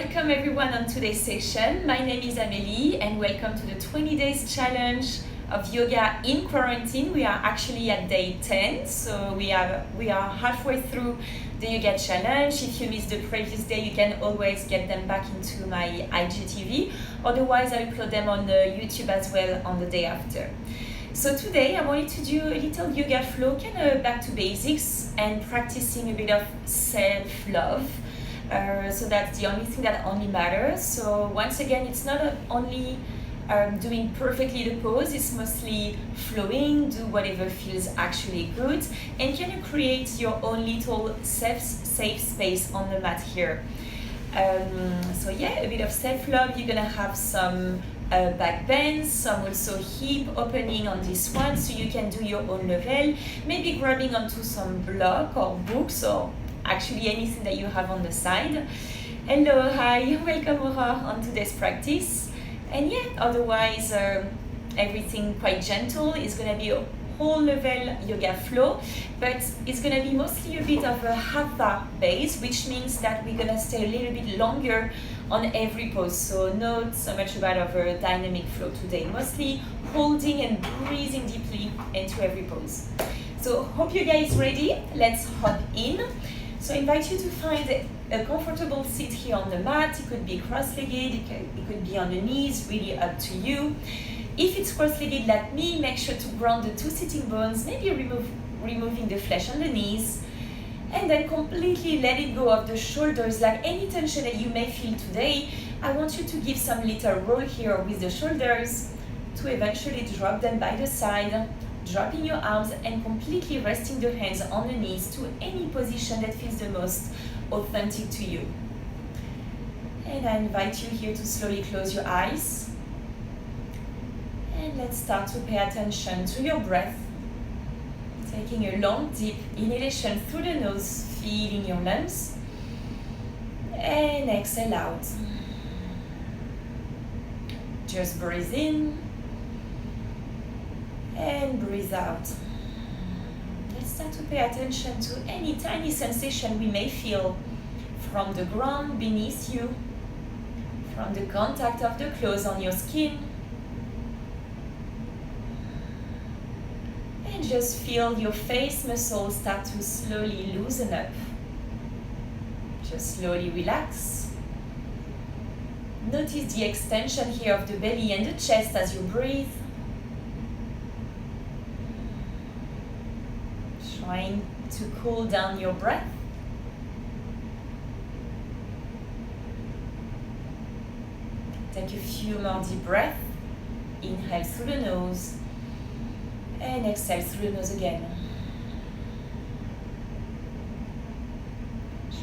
welcome everyone on today's session. My name is Amélie and welcome to the 20 days challenge of yoga in quarantine. We are actually at day 10, so we are halfway through the yoga challenge. If you missed the previous day, you can always get them back into my IGTV. Otherwise, I upload them on the YouTube as well on the day after. So today I wanted to do a little yoga flow, kind of back to basics and practicing a bit of self-love. So that's the only thing that only matters. So once again, it's not only doing perfectly the pose, it's mostly flowing, do whatever feels actually good, and can you create your own little safe space on the mat here. So yeah, a bit of self-love. You're gonna have some back bends, some also hip opening on this one, so you can do your own level, maybe grabbing onto some block or books or actually anything that you have on the side. Hello, hi, welcome Aurora on today's practice. And yeah, otherwise everything quite gentle. It's gonna be a whole level yoga flow, but it's gonna be mostly a bit of a Hatha base, which means that we're gonna stay a little bit longer on every pose. So not so much about a dynamic flow today, mostly holding and breathing deeply into every pose. So hope you guys ready. Let's hop in. So I invite you to find a comfortable seat here on the mat. It could be cross-legged, it could be on the knees, really up to you. If it's cross-legged like me, make sure to ground the two sitting bones, maybe removing the flesh on the knees, and then completely let it go of the shoulders. Like any tension that you may feel today, I want you to give some little roll here with the shoulders to eventually drop them by the side, dropping your arms and completely resting the hands on the knees to any position that feels the most authentic to you. And I invite you here to slowly close your eyes. And let's start to pay attention to your breath. Taking a long, deep inhalation through the nose, feeling your lungs. And exhale out. Just breathe in. And breathe out. Let's start to pay attention to any tiny sensation we may feel from the ground beneath you, from the contact of the clothes on your skin. And just feel your face muscles start to slowly loosen up. Just slowly relax. Notice the extension here of the belly and the chest as you breathe. Trying to cool down your breath. Take a few more deep breaths. Inhale through the nose and exhale through the nose again.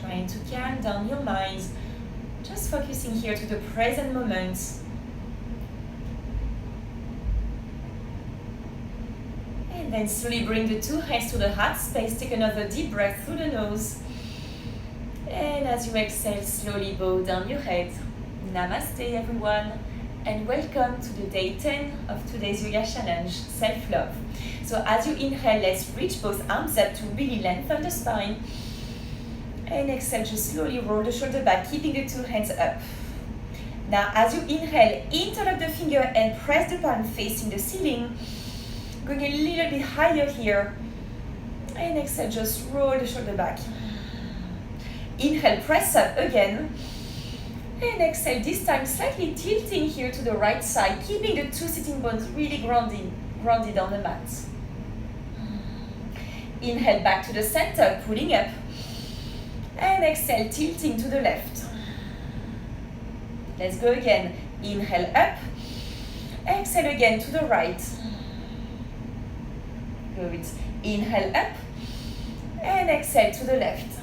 Trying to calm down your mind, just focusing here to the present moment. And then slowly bring the two hands to the heart space. Take another deep breath through the nose. And as you exhale, slowly bow down your head. Namaste everyone, and welcome to the day 10 of today's yoga challenge, self-love. So as you inhale, let's reach both arms up to really lengthen the spine. And exhale, just slowly roll the shoulder back, keeping the two hands up. Now as you inhale, interlock the finger and press the palm facing the ceiling. Going a little bit higher here. And exhale, just roll the shoulder back. Inhale, press up again. And exhale, this time slightly tilting here to the right side, keeping the two sitting bones really grounded on the mat. Inhale back to the center, pulling up. And exhale, tilting to the left. Let's go again. Inhale up. Exhale again to the right. Good. Inhale up and exhale to the left.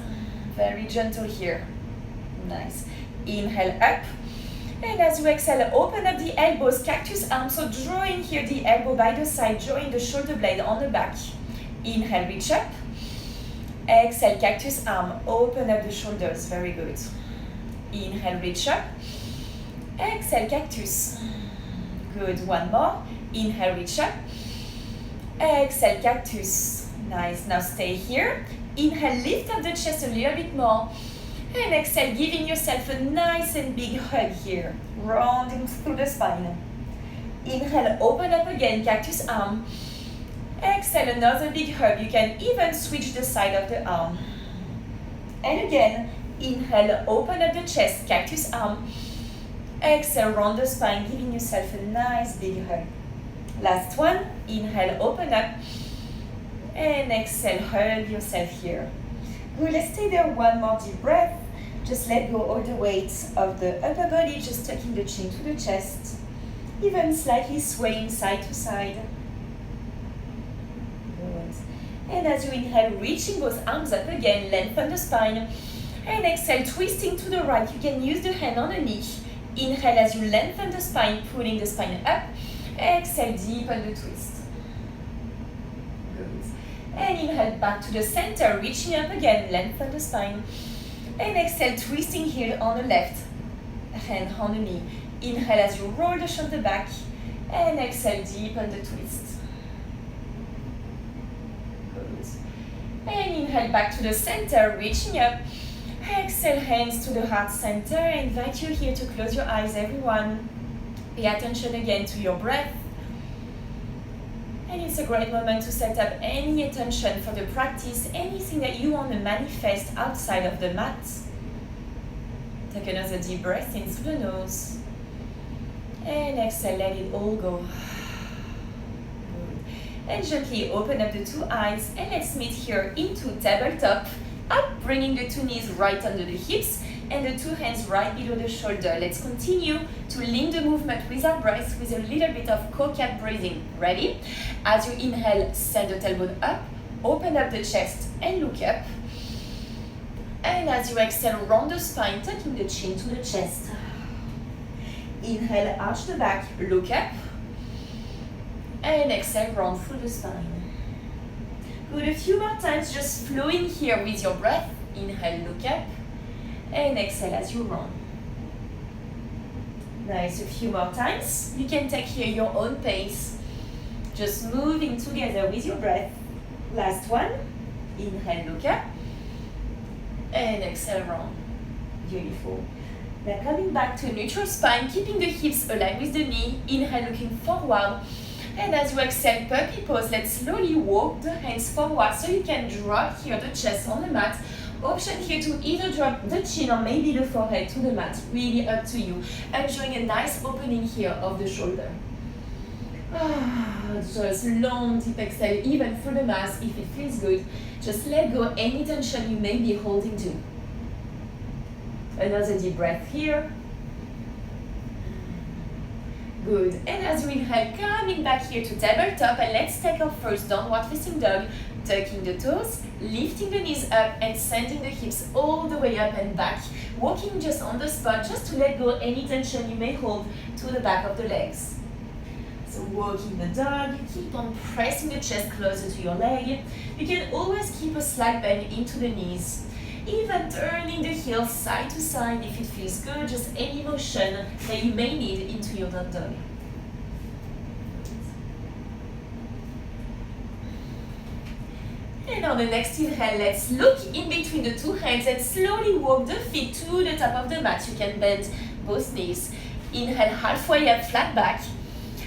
Very gentle here. Nice. Inhale up, and as you exhale, open up the elbows, cactus arm. So drawing here the elbow by the side, drawing the shoulder blade on the back. Inhale, reach up. Exhale, cactus arm. Open up the shoulders. Very good. Inhale, reach up. Exhale, cactus. Good. One more. Inhale, reach up. Exhale, cactus. Nice. Now stay here. Inhale, lift up the chest a little bit more. And exhale, giving yourself a nice and big hug here, rounding through the spine. Inhale, open up again, cactus arm. Exhale, another big hug. You can even switch the side of the arm. And again, inhale, open up the chest, cactus arm. Exhale, round the spine, giving yourself a nice big hug. Last one, inhale, open up. And exhale, hug yourself here. Good, let's stay there one more deep breath. Just let go all the weight of the upper body, just tucking the chin to the chest. Even slightly swaying side to side. Good. And as you inhale, reaching both arms up again, lengthen the spine. And exhale, twisting to the right. You can use the hand on the knee. Inhale as you lengthen the spine, pulling the spine up. Exhale, deepen the twist. Good. And inhale back to the center, reaching up again, lengthen the spine. And exhale, twisting here on the left, hand on the knee. Inhale as you roll the shoulder back. And exhale, deepen the twist. Good. And inhale back to the center, reaching up. Exhale, hands to the heart center. I invite you here to close your eyes, everyone. Pay attention again to your breath. And it's a great moment to set up any intention for the practice, anything that you want to manifest outside of the mat. Take another deep breath in through the nose. And exhale, let it all go. Good. And gently open up the two eyes and let's meet here into tabletop. Up, bringing the two knees right under the hips and the two hands right below the shoulder. Let's continue to link the movement with our breath with a little bit of cow-cat breathing. Ready? As you inhale, send the tailbone up, open up the chest and look up. And as you exhale, round the spine, tucking the chin to the chest. Inhale, arch the back, look up. And exhale, round through the spine. Good, a few more times, just flowing here with your breath. Inhale, look up. And exhale as you round. Nice, a few more times. You can take here your own pace. Just moving together with your breath. Last one. Inhale, look up. And exhale, round. Beautiful. Now coming back to neutral spine, keeping the hips aligned with the knee. Inhale, looking forward. And as you exhale, puppy pose, let's slowly walk the hands forward so you can drop here the chest on the mat. Option here to either drop the chin or maybe the forehead to the mat, really up to you. Enjoying a nice opening here of the shoulder. Just long deep exhale, even through the mask if it feels good. Just let go any tension you may be holding to. Another deep breath here. Good. And as you inhale, coming back here to tabletop, and let's take our first downward facing dog, tucking the toes, lifting the knees up and sending the hips all the way up and back, walking just on the spot, just to let go any tension you may hold to the back of the legs. So walking the dog, keep on pressing the chest closer to your leg. You can always keep a slight bend into the knees. Even turning the heels side to side if it feels good, just any motion that you may need into your down dog. And on the next inhale, let's look in between the two hands and slowly walk the feet to the top of the mat. You can bend both knees. Inhale halfway up, flat back.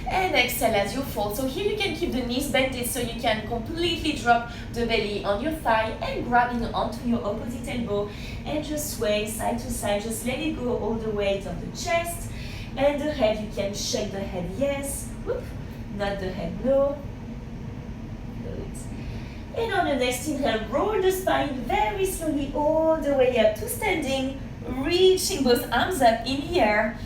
And exhale as you fold. So here you can keep the knees bended so you can completely drop the belly on your thigh and grabbing onto your opposite elbow and just sway side to side. Just let it go all the weight of the chest and the head. You can shake the head yes, whoop, not the head no. Good. And on the next inhale, roll the spine very slowly all the way up to standing, reaching both arms up in the air.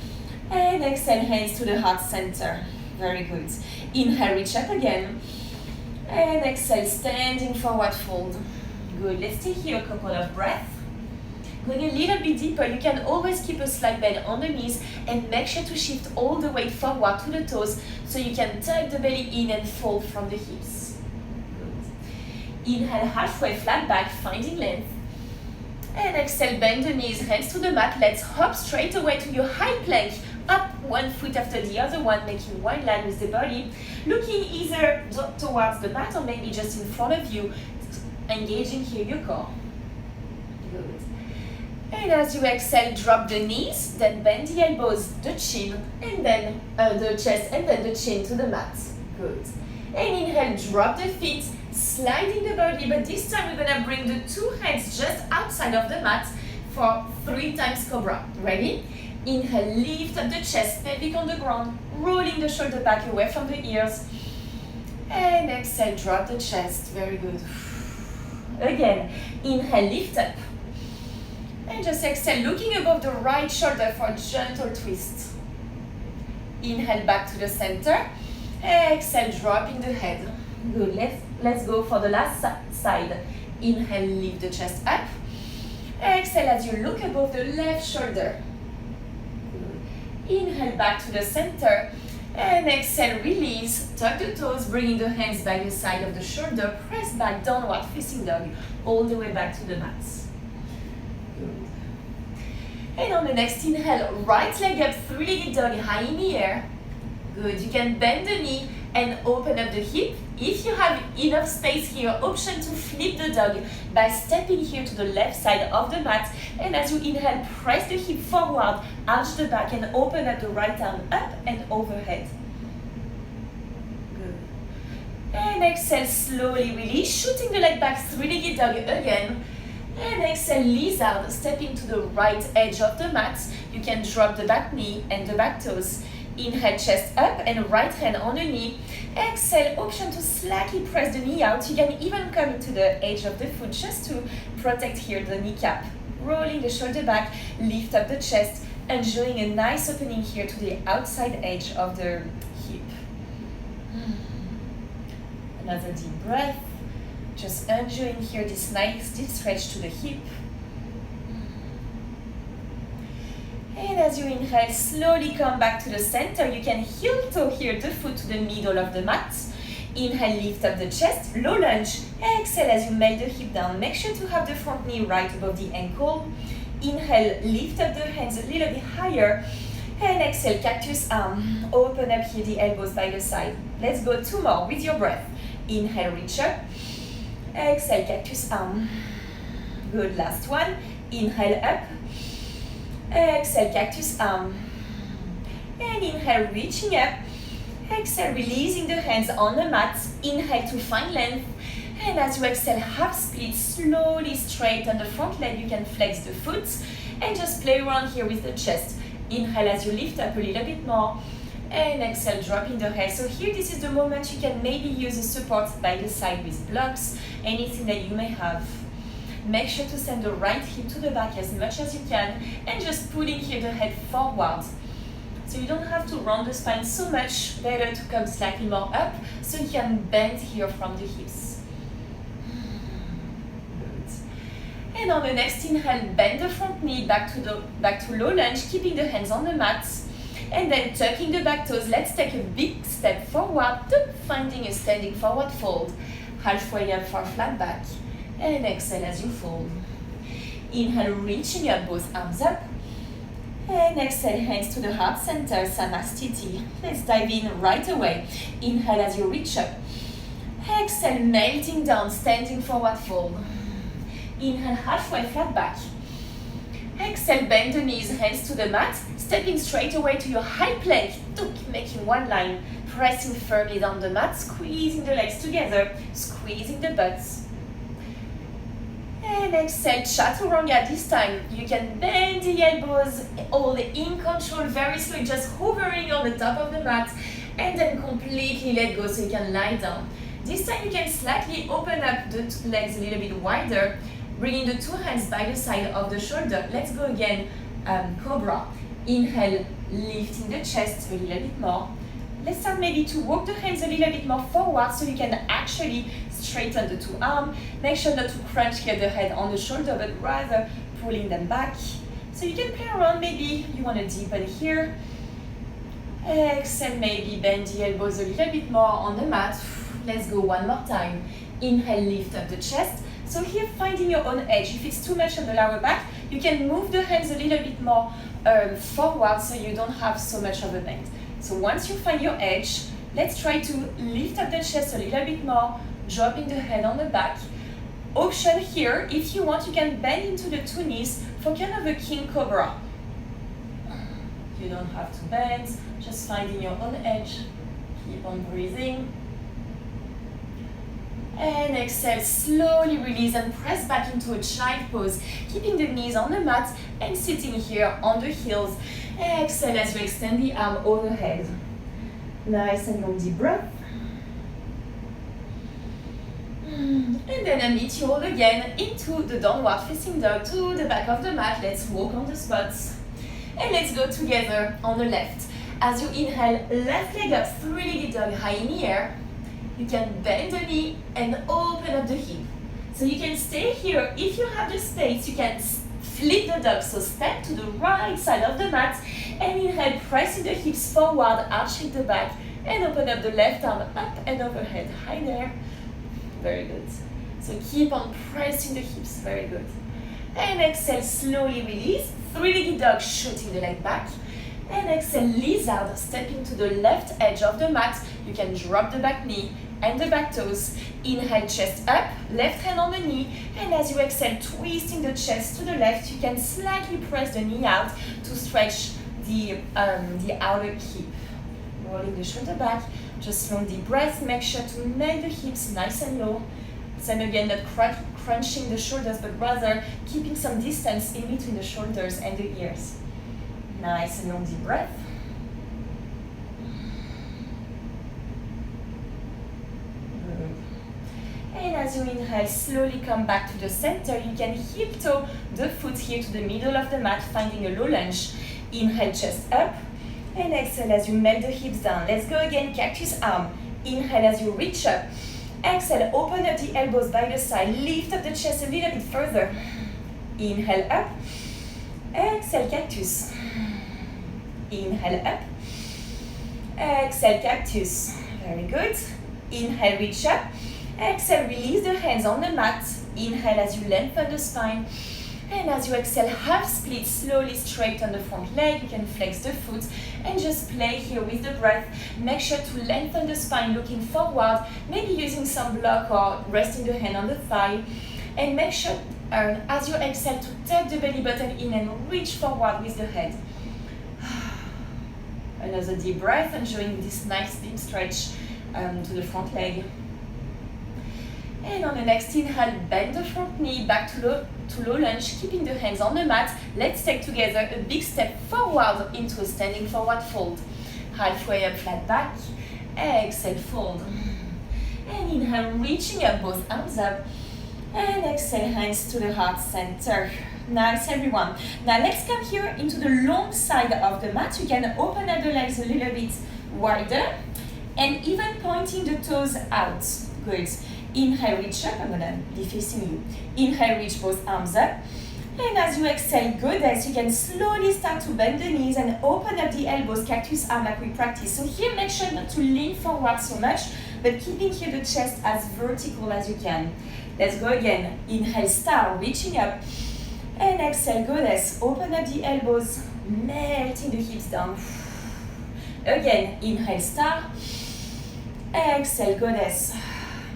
And exhale, hands to the heart center. Very good. Inhale, reach up again. And exhale, standing forward fold. Good. Let's stay here a couple of breaths. Going a little bit deeper, you can always keep a slight bend on the knees and make sure to shift all the weight forward to the toes so you can tuck the belly in and fold from the hips. Good. Inhale, halfway flat back, finding length. And exhale, bend the knees, hands to the mat. Let's hop straight away to your high plank. Up one foot after the other one, making wide line with the body. Looking either towards the mat or maybe just in front of you, engaging here your core. Good. And as you exhale, drop the knees, then bend the elbows, the chin, and then the chest, and then the chin to the mat. Good. And inhale, drop the feet, sliding the body, but this time we're gonna bring the two hands just outside of the mat for 3 times cobra. Ready? Inhale, lift up the chest, pelvic on the ground, rolling the shoulder back away from the ears. And exhale, drop the chest. Very good. Again, inhale, lift up. And just exhale, looking above the right shoulder for a gentle twist. Inhale, back to the center. Exhale, dropping the head. Good. Let's go for the last side. Inhale, lift the chest up. Exhale as you look above the left shoulder. Good. Inhale, back to the center. And exhale, release. Tuck the toes, bringing the hands by the side of the shoulder. Press back, downward facing dog, all the way back to the mat. Good. And on the next inhale, right leg up, 3-legged dog, high in the air. Good. You can bend the knee and open up the hip. If you have enough space here, option to flip the dog by stepping here to the left side of the mat. And as you inhale, press the hip forward, arch the back, and open up the right arm up and overhead. Good. And exhale, slowly release, shooting the leg back, 3-legged dog again. And exhale, lizard, stepping to the right edge of the mat. You can drop the back knee and the back toes. Inhale, chest up and right hand on the knee. Exhale, option to slightly press the knee out. You can even come into the edge of the foot just to protect here the kneecap. Rolling the shoulder back, lift up the chest, enjoying a nice opening here to the outside edge of the hip. Another deep breath. Just enjoying here this nice deep stretch to the hip. And as you inhale, slowly come back to the center. You can heel toe here the foot to the middle of the mat. Inhale, lift up the chest, low lunge. Exhale as you melt the hip down. Make sure to have the front knee right above the ankle. Inhale, lift up the hands a little bit higher. And exhale, cactus arm. Open up here the elbows by the side. Let's go 2 more with your breath. Inhale, reach up. Exhale, cactus arm. Good, last one. Inhale, up. Exhale, cactus arm. And inhale, reaching up. Exhale, releasing the hands on the mat. Inhale to find length. And as you exhale, half split, slowly straighten the front leg. You can flex the foot and just play around here with the chest. Inhale as you lift up a little bit more. And exhale, dropping the head. So here, this is the moment you can maybe use a support by the side with blocks, anything that you may have. Make sure to send the right hip to the back as much as you can and just pulling here the head forward. So you don't have to round the spine so much, better to come slightly more up so you can bend here from the hips. Good. And on the next inhale, bend the front knee back to low lunge, keeping the hands on the mat. And then tucking the back toes, let's take a big step forward, finding a standing forward fold. Halfway up for flat back. And exhale as you fold. Inhale, reaching up, both arms up. And exhale, hands to the heart center, Samastiti. Let's dive in right away. Inhale as you reach up. Exhale, melting down, standing forward fold. Inhale, halfway flat back. Exhale, bend the knees, hands to the mat, stepping straight away to your high plank, making one line, pressing firmly down the mat, squeezing the legs together, squeezing the butts. And exhale, chaturanga. This time you can bend the elbows, all in control, very slow, just hovering on the top of the mat, and then completely let go so you can lie down. This time you can slightly open up the legs a little bit wider, bringing the 2 hands by the side of the shoulder. Let's go again, cobra. Inhale, lifting the chest a little bit more. Let's start maybe to walk the hands a little bit more forward so you can actually straighten the 2 arms. Make sure not to crunch here the head on the shoulder, but rather pulling them back. So you can play around, maybe you want to deepen here. Exhale, maybe bend the elbows a little bit more on the mat. Let's go one more time. Inhale, lift up the chest. So here, finding your own edge. If it's too much on the lower back, you can move the hands a little bit more forward so you don't have so much of a bend. So once you find your edge, let's try to lift up the chest a little bit more, dropping the head on the back. Option here, if you want, you can bend into the 2 knees for kind of a king cobra. You don't have to bend, just finding your own edge. Keep on breathing. And exhale, slowly release and press back into a child pose, keeping the knees on the mat and sitting here on the heels. Exhale as you extend the arm overhead. Nice and long deep breath. And then unmute you all again into the downward facing dog to the back of the mat. Let's walk on the spots. And let's go together on the left. As you inhale, left leg up, three-legged dog high in the air. You can bend the knee and open up the hip. So you can stay here. If you have the space, you can flip the dog. So step to the right side of the mat and inhale, pressing the hips forward, arching the back, and open up the left arm up and overhead. High there. Very good. So keep on pressing the hips. Very good. And exhale, slowly release. Three-legged dog, shooting the leg back. And exhale, lizard, stepping to the left edge of the mat. You can drop the back knee and the back toes. Inhale, chest up, left hand on the knee. And as you exhale, twisting the chest to the left, you can slightly press the knee out to stretch the outer hip. Rolling the shoulder back, just long deep breath. Make sure to make the hips nice and low. Same again, not crunching the shoulders, but rather keeping some distance in between the shoulders and the ears. Nice and long deep breath. Good. And as you inhale, slowly come back to the center. You can heel toe the foot here to the middle of the mat, finding a low lunge. Inhale, chest up. And exhale as you melt the hips down. Let's go again, cactus arm. Inhale as you reach up. Exhale, open up the elbows by the side. Lift up the chest a little bit further. Inhale up. Exhale, cactus. Inhale up. Exhale, cactus. Very good. Inhale, reach up. Exhale, release the hands on the mat. Inhale as you lengthen the spine. And as you exhale, half split, slowly straight on the front leg. You can flex the foot and just play here with the breath. Make sure to lengthen the spine, looking forward, maybe using some block or resting the hand on the thigh. And make sure, as you exhale, to tuck the belly button in and reach forward with the head. Another deep breath, enjoying this nice deep stretch to the front leg. And on the next inhale, bend the front knee back to low lunge, keeping the hands on the mat. Let's take together a big step forward into a standing forward fold. Halfway up, flat back. Exhale, fold. And inhale, reaching up, both arms up. And exhale, hands to the heart center. Nice, everyone. Now let's come here into the long side of the mat. You can open up the legs a little bit wider and even pointing the toes out. Good. Inhale, reach up. I'm gonna be facing you. Inhale, reach both arms up. And as you exhale, goodness, you can slowly start to bend the knees and open up the elbows, cactus arm like we practice. So here, make sure not to lean forward so much, but keeping here the chest as vertical as you can. Let's go again. Inhale, star, reaching up. And exhale, goddess, open up the elbows, melting the hips down. Again, inhale, star. Exhale, goddess,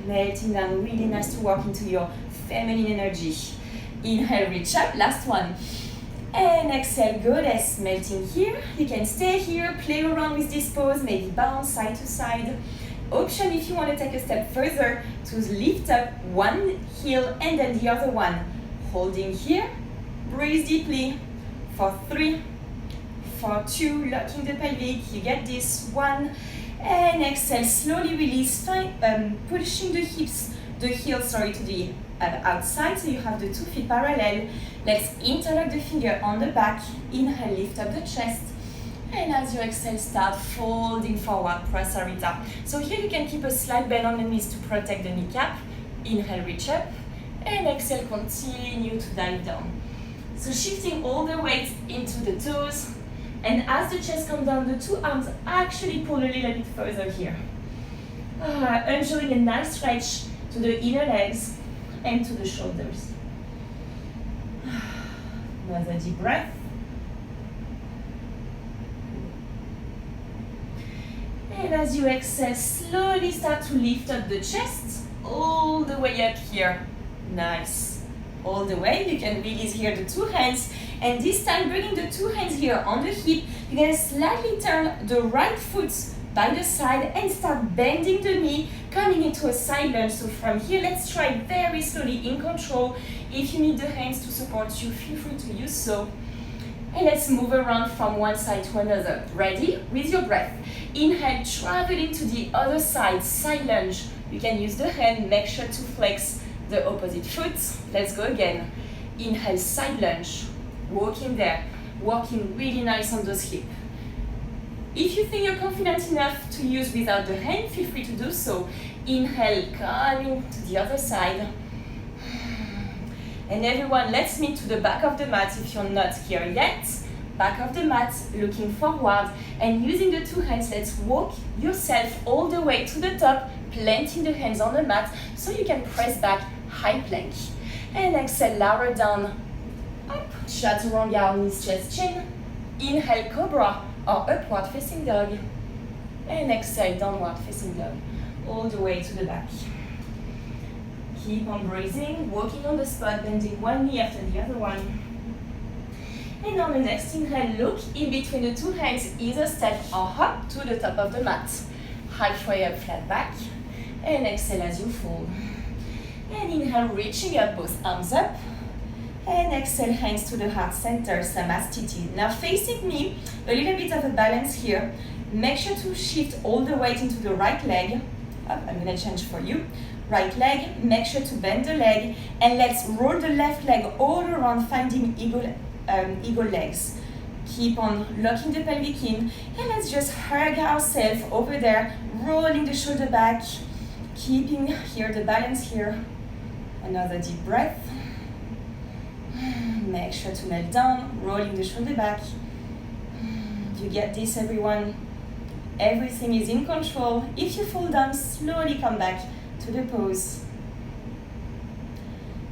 melting down. Really nice to walk into your feminine energy. Inhale, reach up, last one. And exhale, goddess, melting here. You can stay here, play around with this pose, maybe bounce side to side. Option if you want to take a step further to lift up one heel and then the other one. Holding here, breathe deeply for 3, for 2, locking the pelvic, you get this, 1, and exhale, slowly release, pushing the heels to the outside, so you have the 2 feet parallel. Let's interlock the finger on the back, inhale, lift up the chest, and as you exhale, start folding forward, prasarita. So here you can keep a slight bend on the knees to protect the kneecap. Inhale, reach up, and exhale, continue to dive down. So shifting all the weight into the toes, and as the chest comes down, the 2 arms actually pull a little bit further here. Enjoying a nice stretch to the inner legs and to the shoulders. Another deep breath. And as you exhale, slowly start to lift up the chest all the way up here. Nice. all the way. You can release here the two hands, and this time bringing the two hands here on the hip, you're gonna slightly turn the right foot by the side and start bending the knee, coming into a side lunge. So from here, let's try very slowly in control. If you need the hands to support you, feel free to use so. And let's move around from one side to another. Ready? With your breath. Inhale, traveling to the other side, side lunge. You can use the hand, make sure to flex the opposite foot. Let's go again. Inhale, side lunge. Walking there, walking really nice on those hips. If you think you're confident enough to use without the hand, feel free to do so. Inhale, coming to the other side. And everyone, let's meet to the back of the mat if you're not here yet. Back of the mat, looking forward, and using the two hands, let's walk yourself all the way to the top, planting the hands on the mat so you can press back, high plank. And exhale, lower down, up, chaturanga, knees, chest, chin. Inhale, cobra, or upward facing dog. And exhale, downward facing dog, all the way to the back. Keep on breathing, walking on the spot, bending one knee after the other one. And on the next inhale, look in between the two hands, either step or hop to the top of the mat. Halfway up, flat back. And exhale as you fold. And inhale, reaching up, both arms up. And exhale, hands to the heart center, Namaste. Now facing me, a little bit of a balance here. Make sure to shift all the weight into the right leg. Up, I'm gonna change for you. Right leg, make sure to bend the leg. And let's roll the left leg all around, finding eagle legs. Keep on locking the pelvic in. And let's just hug ourselves over there, rolling the shoulder back. Keeping here the balance here. Another deep breath. Make sure to melt down, rolling the shoulder back. You get this, everyone. Everything is in control. If you fall down, slowly come back to the pose.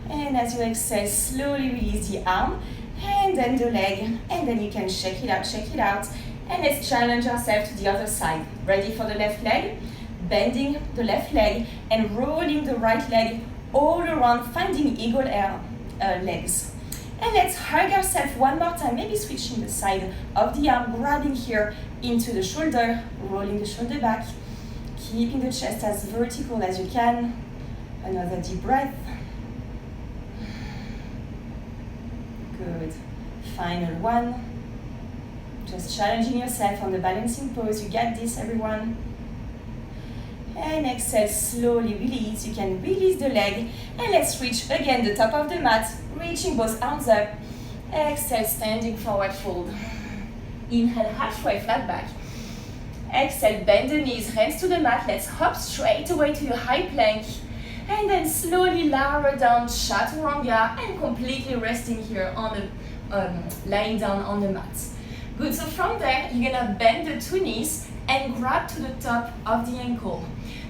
And as you exhale, slowly release the arm and then the leg. And then you can shake it out, shake it out. And let's challenge ourselves to the other side. Ready for the left leg? Bending the left leg and rolling the right leg all around, finding eagle legs. And let's hug ourselves one more time, maybe switching the side of the arm, grabbing here into the shoulder, rolling the shoulder back, keeping the chest as vertical as you can. Another deep breath. Good. Final one. Just challenging yourself on the balancing pose. You get this, everyone. And exhale, slowly release. You can release the leg. And let's reach again the top of the mat, reaching both arms up. Exhale, standing forward fold. Inhale, halfway, flat back. Exhale, bend the knees, hands to the mat. Let's hop straight away to your high plank. And then slowly lower down, chaturanga, and completely resting here on the, lying down on the mat. Good, so from there, you're gonna bend the two knees and grab to the top of the ankle.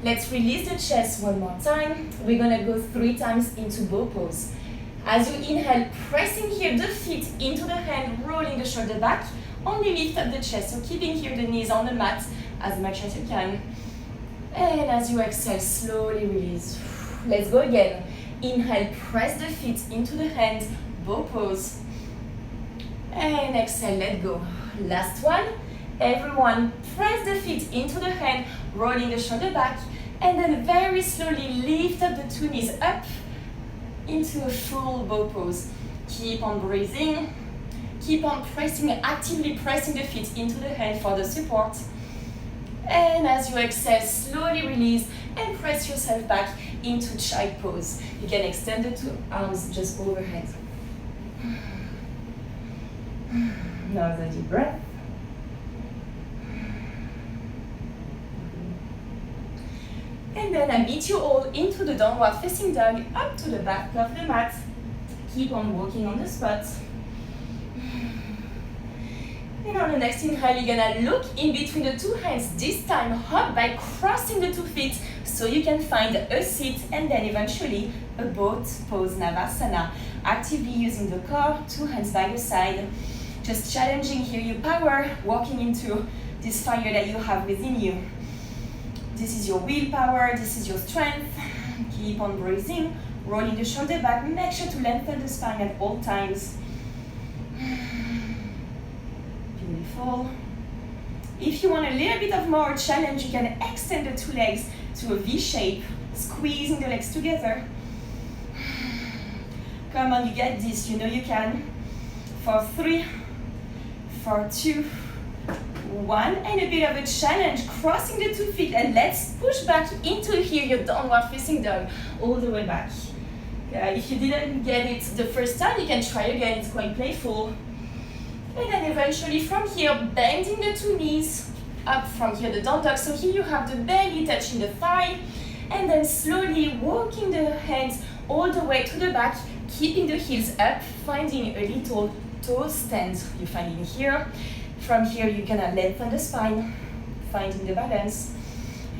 Let's release the chest one more time. We're gonna go 3 times into bow pose. As you inhale, pressing here the feet into the hand, rolling the shoulder back, only lift up the chest, so keeping here the knees on the mat as much as you can. And as you exhale, slowly release. Let's go again. Inhale, press the feet into the hand, bow pose. And exhale, let go. Last one. Everyone, press the feet into the hand, rolling the shoulder back, and then very slowly lift up the two knees up into a full bow pose. Keep on breathing. Keep on pressing, actively pressing the feet into the hand for the support. And as you exhale, slowly release and press yourself back into child pose. You can extend the two arms just overhead. Another deep breath. And then I meet you all into the downward facing dog, up to the back of the mat. Keep on walking on the spot. And on the next inhale, you're gonna look in between the two hands. This time, hop by crossing the 2 feet so you can find a seat and then eventually a boat pose, Vatasana. Actively using the core, 2 hands by your side. Just challenging here your power, walking into this fire that you have within you. This is your willpower, this is your strength. Keep on breathing, Rolling the shoulder back, make sure to lengthen the spine at all times. Beautiful. If you want a little bit of more challenge, you can extend the two legs to a V shape, squeezing the legs together. Come on, you get this, you know you can. For 3, for 2, 1, and a bit of a challenge, crossing the 2 feet, and let's push back into here, your downward facing dog, all the way back. If you didn't get it the first time, you can try again, it's quite playful. And then eventually from here, bending the 2 knees, up from here, the down dog. So here you have the belly touching the thigh, and then slowly walking the hands all the way to the back, keeping the heels up, finding a little toe stand you're finding here. From here, you're gonna lengthen the spine, finding the balance.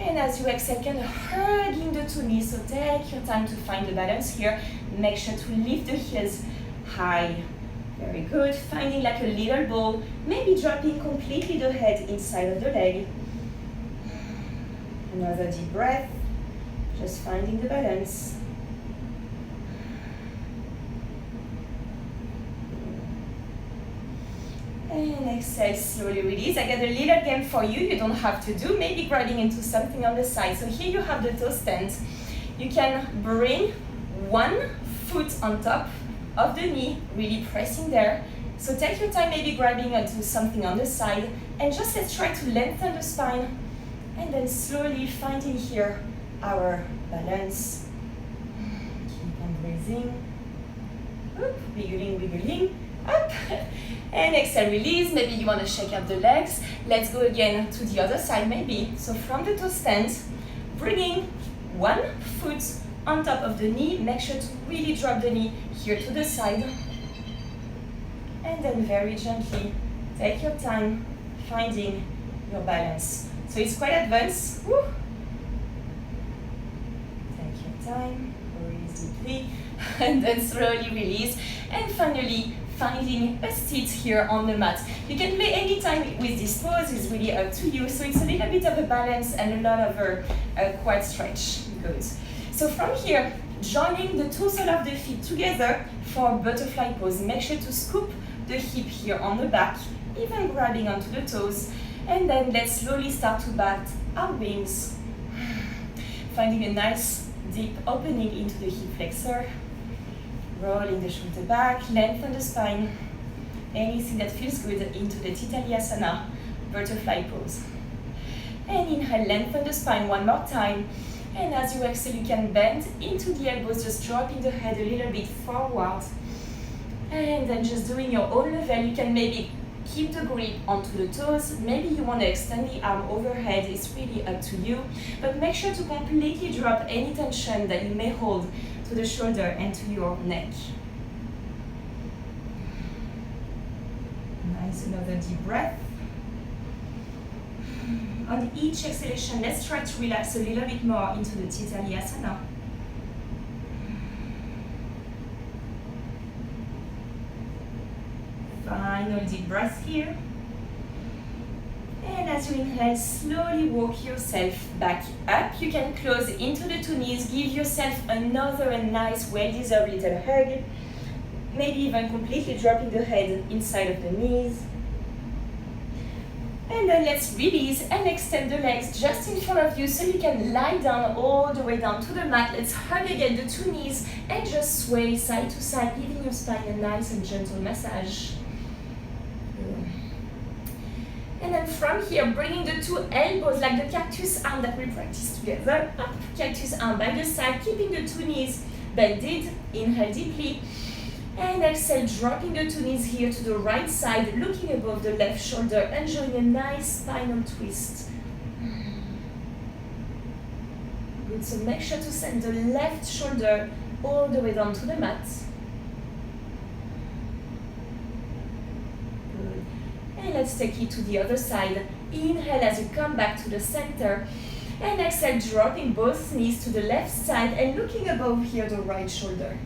And as you exhale, kind of hugging the 2 knees, so take your time to find the balance here. Make sure to lift the heels high. Very good. Finding like a little ball, maybe dropping completely the head inside of the leg. Another deep breath, just finding the balance. And exhale, slowly release. I got a little game for you, you don't have to do, maybe grabbing into something on the side. So here you have the toe stand. You can bring one foot on top of the knee, really pressing there. So take your time, maybe grabbing onto something on the side, and just let's try to lengthen the spine, and then slowly finding here our balance. Keep on breathing. Oop, wiggling, wiggling. Up. And exhale, release. Maybe you want to shake up the legs. Let's go again to the other side maybe. So from the toe stand, bringing one foot on top of the knee. Make sure to really drop the knee here to the side. And then very gently, take your time finding your balance. So it's quite advanced. Woo. Take your time, breathe deeply, and then slowly release. And finally, finding a seat here on the mat. You can play any time with this pose, it's really up to you. So it's a little bit of a balance and a lot of a quad stretch. Good. So from here, joining the two soles of the feet together for butterfly pose. Make sure to scoop the hip here on the back, even grabbing onto the toes. And then let's slowly start to bat our wings. Finding a nice deep opening into the hip flexor. Rolling the shoulder back, lengthen the spine. Anything that feels good into the Titaliasana, butterfly pose. And inhale, lengthen the spine one more time. And as you exhale, you can bend into the elbows, just dropping the head a little bit forward. And then just doing your own level, you can maybe keep the grip onto the toes. Maybe you want to extend the arm overhead, it's really up to you. But make sure to completely drop any tension that you may hold to the shoulder and to your neck. Nice, another deep breath. On each exhalation, let's try to relax a little bit more into the Titaliasana. Final deep breath here. And as you inhale, slowly walk yourself back up. You can close into the 2 knees. Give yourself another nice, well-deserved little hug. Maybe even completely dropping the head inside of the knees. And then let's release and extend the legs just in front of you so you can lie down all the way down to the mat. Let's hug again the 2 knees and just sway side to side, giving your spine a nice and gentle massage. And then from here, bringing the 2 elbows like the cactus arm that we practiced together. Up, cactus arm by the side, keeping the 2 knees bended. Inhale deeply. And exhale, dropping the 2 knees here to the right side, looking above the left shoulder, enjoying a nice spinal twist. Good, so make sure to send the left shoulder all the way down to the mat. Good. And let's take it to the other side. Inhale as you come back to the center. And exhale, dropping both knees to the left side and looking above here the right shoulder.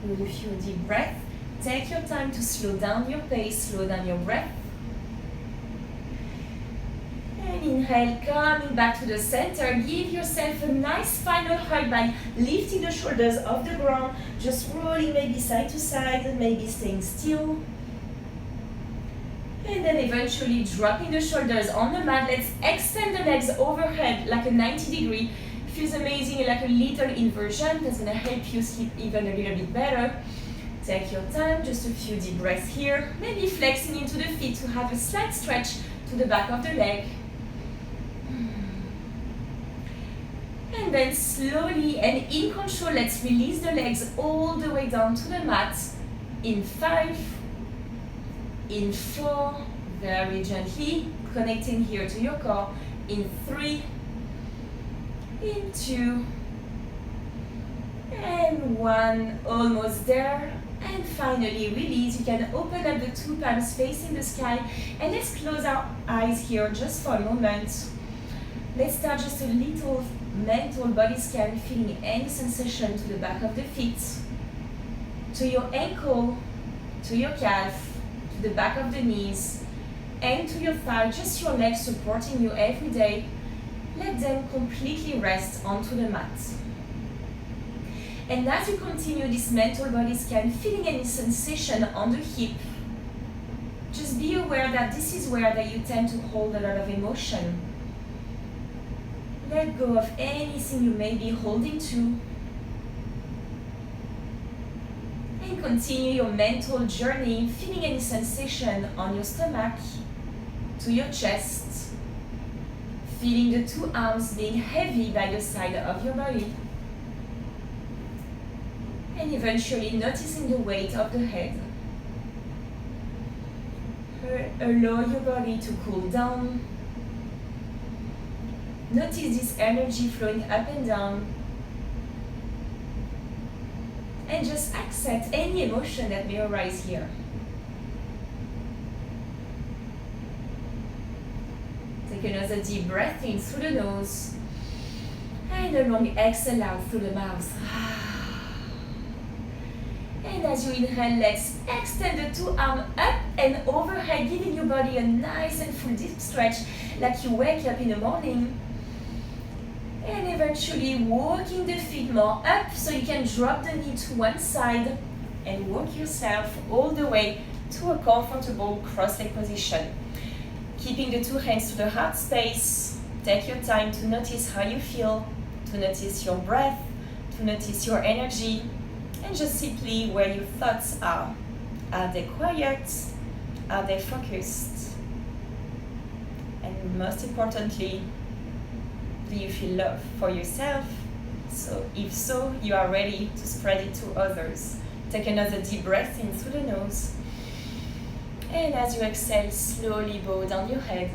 With a few deep breaths, take your time to slow down your pace, slow down your breath. And And inhale, coming back to the center. Give yourself a nice final hug by lifting the shoulders off the ground, just rolling maybe side to side, maybe staying still. And then eventually dropping the shoulders on the mat. Let's extend the legs overhead like a 90 degree. Feels amazing, like a little inversion. That's gonna help you sleep even a little bit better. Take your time, just a few deep breaths here. Maybe flexing into the feet to have a slight stretch to the back of the leg. And then slowly and in control, let's release the legs all the way down to the mat. In 5, in 4, very gently, connecting here to your core. In 3, in 2, and 1, almost there. And finally release. You can open up the two palms facing the sky, and let's close our eyes here just for a moment. Let's start just a little mental body scan, feeling any sensation to the back of the feet, to your ankle, to your calf, to the back of the knees, and to your thigh, just your legs supporting you every day. Let them completely rest onto the mat. And as you continue this mental body scan, feeling any sensation on the hip, just be aware that this is where that you tend to hold a lot of emotion. Let go of anything you may be holding to. And continue your mental journey, feeling any sensation on your stomach, to your chest, feeling the two arms being heavy by the side of your body. And eventually noticing the weight of the head. Allow your body to cool down. Notice this energy flowing up and down. And just accept any emotion that may arise here. Take another deep breath in through the nose. And a long exhale out through the mouth. And as you inhale, let's extend the two arms up and overhead, giving your body a nice and full deep stretch, like you wake up in the morning. And eventually walking the feet more up, so you can drop the knee to one side and walk yourself all the way to a comfortable cross-leg position. Keeping the two hands to the heart space. Take your time to notice how you feel, to notice your breath, to notice your energy. And just simply where your thoughts are. Are they quiet? Are they focused? And most importantly, do you feel love for yourself? So if so, you are ready to spread it to others. Take another deep breath in through the nose. And as you exhale, slowly bow down your head.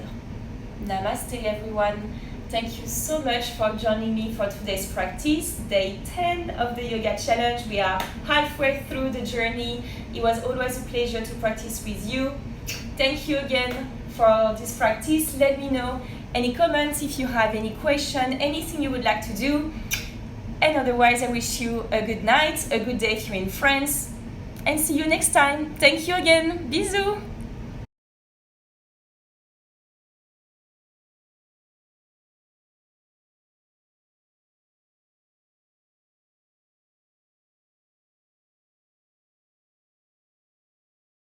Namaste, everyone. Thank you so much for joining me for today's practice, day 10 of the yoga challenge. We are halfway through the journey. It was always a pleasure to practice with you. Thank you again for this practice. Let me know any comments if you have any question, anything you would like to do. And otherwise, I wish you a good night, a good day if you're in France. And see you next time. Thank you again. Bisous.